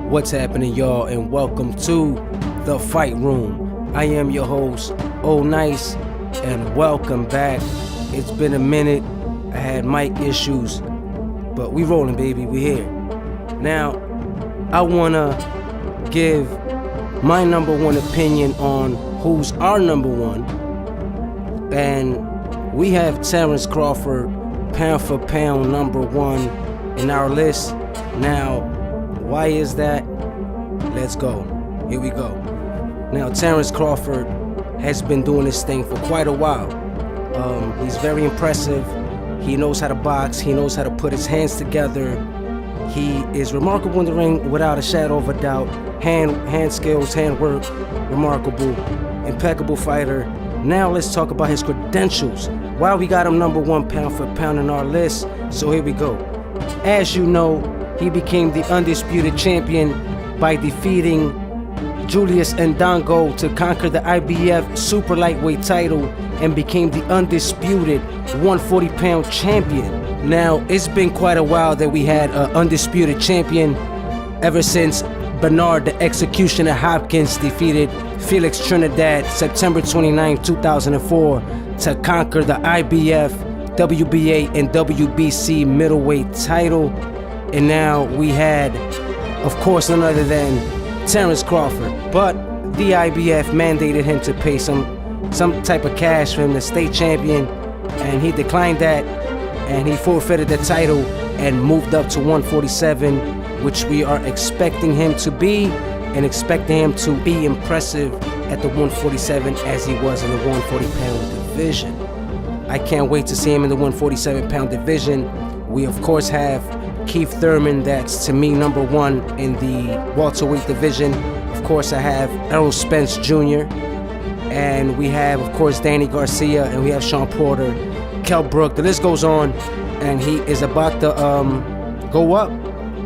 What's happening, y'all, and welcome to The Fight Room. I am your host, Nice, and welcome back. It's been a minute. I had mic issues, but we rolling, baby. We here. Now, I want to give my number one opinion on who's our number one. And we have Terence Crawford, pound for pound, number one in our list. Now, why is that? Let's go. Here we go. Now, Terence Crawford has been doing this thing for quite a while. He's very impressive. He knows how to box. He knows how to put his hands together. He is remarkable in the ring without a shadow of a doubt. Hand skills, hand work, remarkable, impeccable fighter. Now let's talk about his credentials. Why we got him number one pound for pound in our list. So here we go. As you know, he became the undisputed champion by defeating Julius Ndongo to conquer the IBF super lightweight title and became the undisputed 140-pound champion. Now, it's been quite a while that we had an undisputed champion ever since Bernard the Executioner Hopkins defeated Felix Trinidad September 29, 2004 to conquer the IBF, WBA, and WBC middleweight title. And now we had, of course, none other than Terence Crawford. But the IBF mandated him to pay some type of cash for him to stay champion, and he declined that, and he forfeited the title and moved up to 147, which we are expecting him to be, and expecting him to be impressive at the 147 as he was in the 140-pound division. I can't wait to see him in the 147-pound division. We, of course, have Keith Thurman, that's to me number one in the welterweight division. Of course, I have Errol Spence Jr., and we have, of course, Danny Garcia, and we have Sean Porter, Kell Brook. The list goes on, and he is about to go up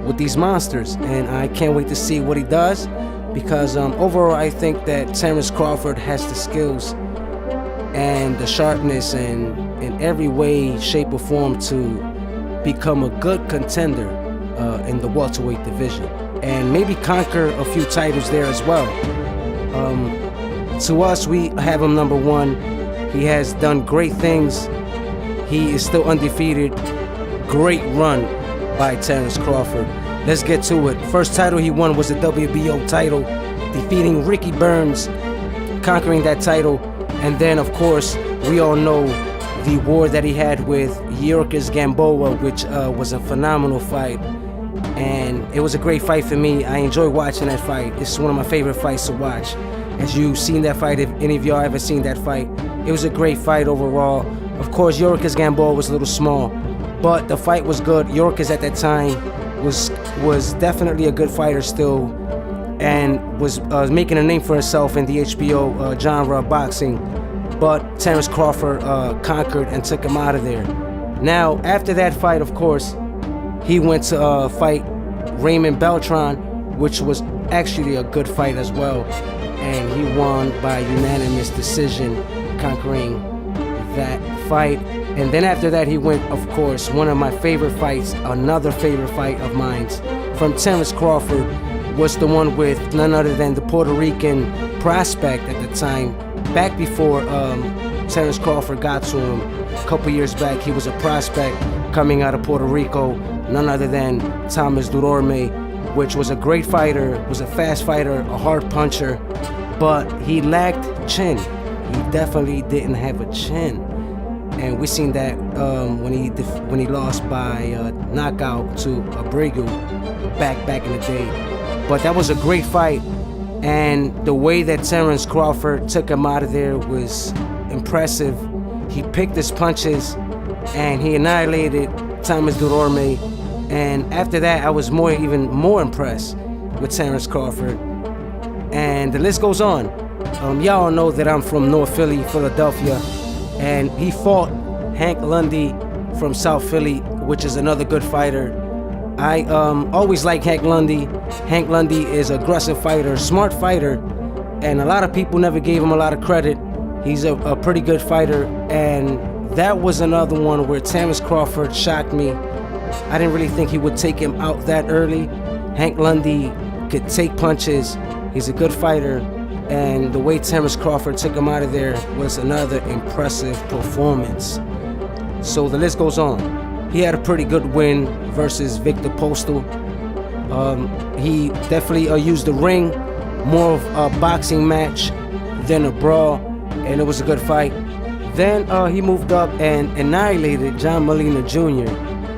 with these monsters, and I can't wait to see what he does, because overall, I think that Terence Crawford has the skills and the sharpness and in every way, shape, or form to become a good contender in the welterweight division, and maybe conquer a few titles there as well. To us, we have him number one. He has done great things. He is still undefeated. Great run by Terence Crawford. Let's get to it. First title he won was the WBO title, defeating Ricky Burns, conquering that title. And then, of course, we all know the war that he had with Yorkis Gamboa, which was a phenomenal fight. And it was a great fight for me. I enjoy watching that fight. It's one of my favorite fights to watch. As you've seen that fight, if any of y'all ever seen that fight, it was a great fight overall. Of course, Yorkis Gamboa was a little small, but the fight was good. Yorkis at that time was definitely a good fighter still, and was making a name for himself in the HBO genre of boxing. But Terence Crawford conquered and took him out of there. Now, after that fight, of course, he went to fight Raymond Beltran, which was actually a good fight as well. And he won by unanimous decision, conquering that fight. And then after that, he went, of course, one of my favorite fights, another favorite fight of mine from Terence Crawford, was the one with none other than the Puerto Rican prospect at the time. Back before Terence Crawford got to him, a couple years back, he was a prospect coming out of Puerto Rico, none other than Thomas Durorme, which was a great fighter, was a fast fighter, a hard puncher, but he lacked chin. He definitely didn't have a chin. And we seen that when he lost by knockout to Abregu back in the day. But that was a great fight. And the way that Terence Crawford took him out of there was impressive. He picked his punches and he annihilated Thomas Durorme. And after that, I was even more impressed with Terence Crawford. And the list goes on. Y'all know that I'm from North Philly, Philadelphia. And he fought Hank Lundy from South Philly, which is another good fighter. I always like Hank Lundy. Hank Lundy is an aggressive fighter, smart fighter, and a lot of people never gave him a lot of credit. He's a pretty good fighter, and that was another one where Terence Crawford shocked me. I didn't really think he would take him out that early. Hank Lundy could take punches. He's a good fighter. And the way Terence Crawford took him out of there was another impressive performance. So the list goes on. He had a pretty good win versus Victor Postal. He definitely used the ring, more of a boxing match than a brawl, and it was a good fight. Then he moved up and annihilated John Molina Jr.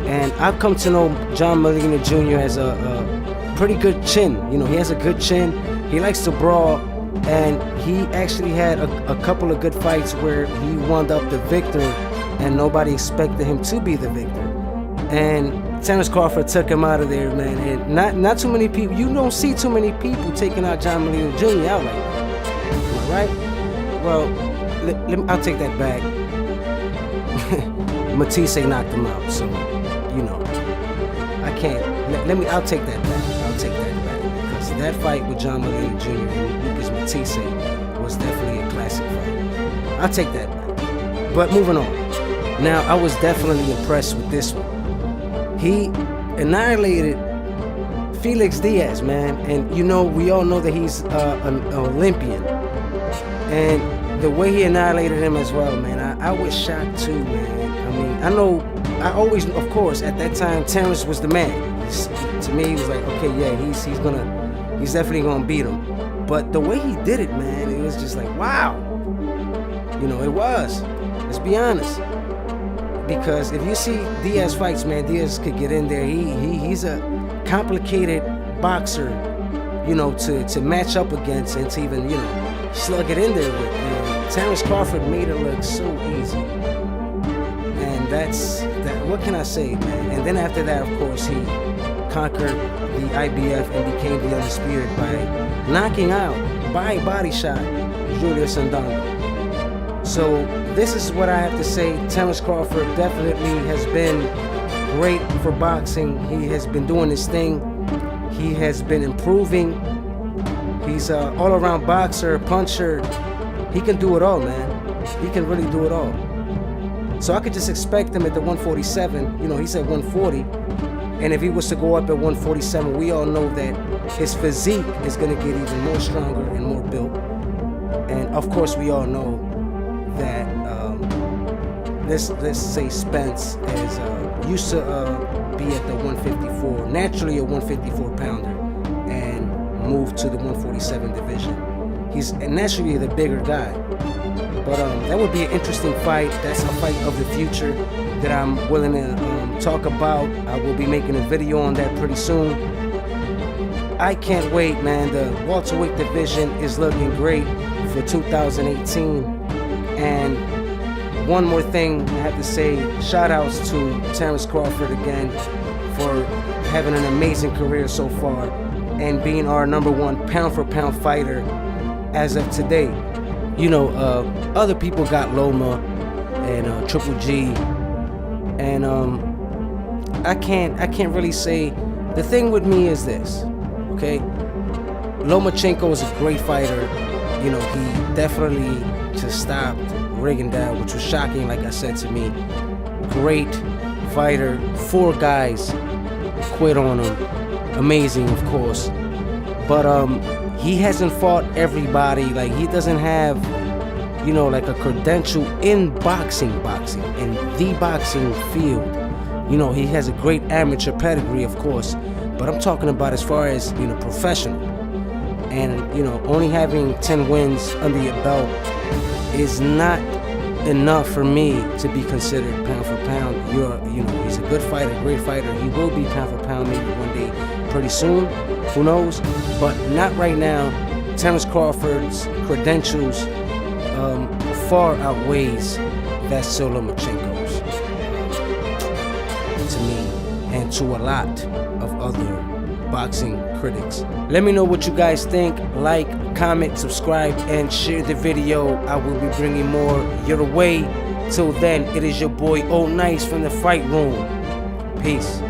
And I've come to know John Molina Jr. as a pretty good chin. You know, he has a good chin. He likes to brawl, and he actually had a couple of good fights where he wound up the victor, and nobody expected him to be the victor. And Terence Crawford took him out of there, man. And not too many people. You don't see too many people taking out John Molina Jr. out like that. Am I right? Well, I'll take that back. Matisse knocked him out, so you know I can't. I'll take that back. I'll take that back because that fight with John Molina Jr. and Lucas Matisse was definitely a classic fight. I'll take that back. But moving on. Now I was definitely impressed with this one. He annihilated Felix Diaz, man, and you know we all know that he's an Olympian, and the way he annihilated him as well, man, I was shocked too, man. I mean, I always, of course, at that time, Terence was the man. To me, he was like, okay, yeah, he's definitely gonna beat him. But the way he did it, man, it was just like, wow. You know, it was. Let's be honest. Because if you see Diaz fights, man, Diaz could get in there. He's a complicated boxer, you know, to match up against and to even, you know, slug it in there with. And Terence Crawford made it look so easy. And that's that. What can I say, man? And then after that, of course, he conquered the IBF and became the Undisputed by knocking out by body shot Julius Sandondo. So this is what I have to say. Terence Crawford definitely has been great for boxing. He has been doing his thing. He has been improving. He's an all-around boxer, puncher. He can do it all, man. He can really do it all. So I could just expect him at the 147. You know, he said 140. And if he was to go up at 147, we all know that his physique is going to get even more stronger and more built. And of course, we all know that let's say Spence is used to be at the 154, naturally a 154 pounder, and moved to the 147 division. He's naturally the bigger guy, but that would be an interesting fight. That's a fight of the future that I'm willing to talk about. I will be making a video on that pretty soon. I can't wait, man. The welterweight division is looking great for 2018. And one more thing I have to say, shout outs to Terence Crawford again for having an amazing career so far and being our #1 pound for pound fighter as of today. You know, other people got Loma and Triple G, and I can't really say. The thing with me is this, okay? Lomachenko is a great fighter. You know, he definitely just stopped Rigondeaux, which was shocking, like I said to me. Great fighter. 4 guys quit on him. Amazing, of course. But he hasn't fought everybody. Like, he doesn't have, you know, like a credential in boxing, in the boxing field. You know, he has a great amateur pedigree, of course. But I'm talking about as far as, you know, professional. And, you know, only having 10 wins under your belt is not enough for me to be considered pound for pound. You know, he's a good fighter, great fighter. He will be pound for pound maybe one day, pretty soon. Who knows? But not right now. Terence Crawford's credentials far outweighs Vasyl Lomachenko's to me and to a lot of other boxing critics. Let me know what you guys think. Like, comment, subscribe, and share the video. I will be bringing more your way. Till then, it is your boy Old Nice from the Fight Room. Peace.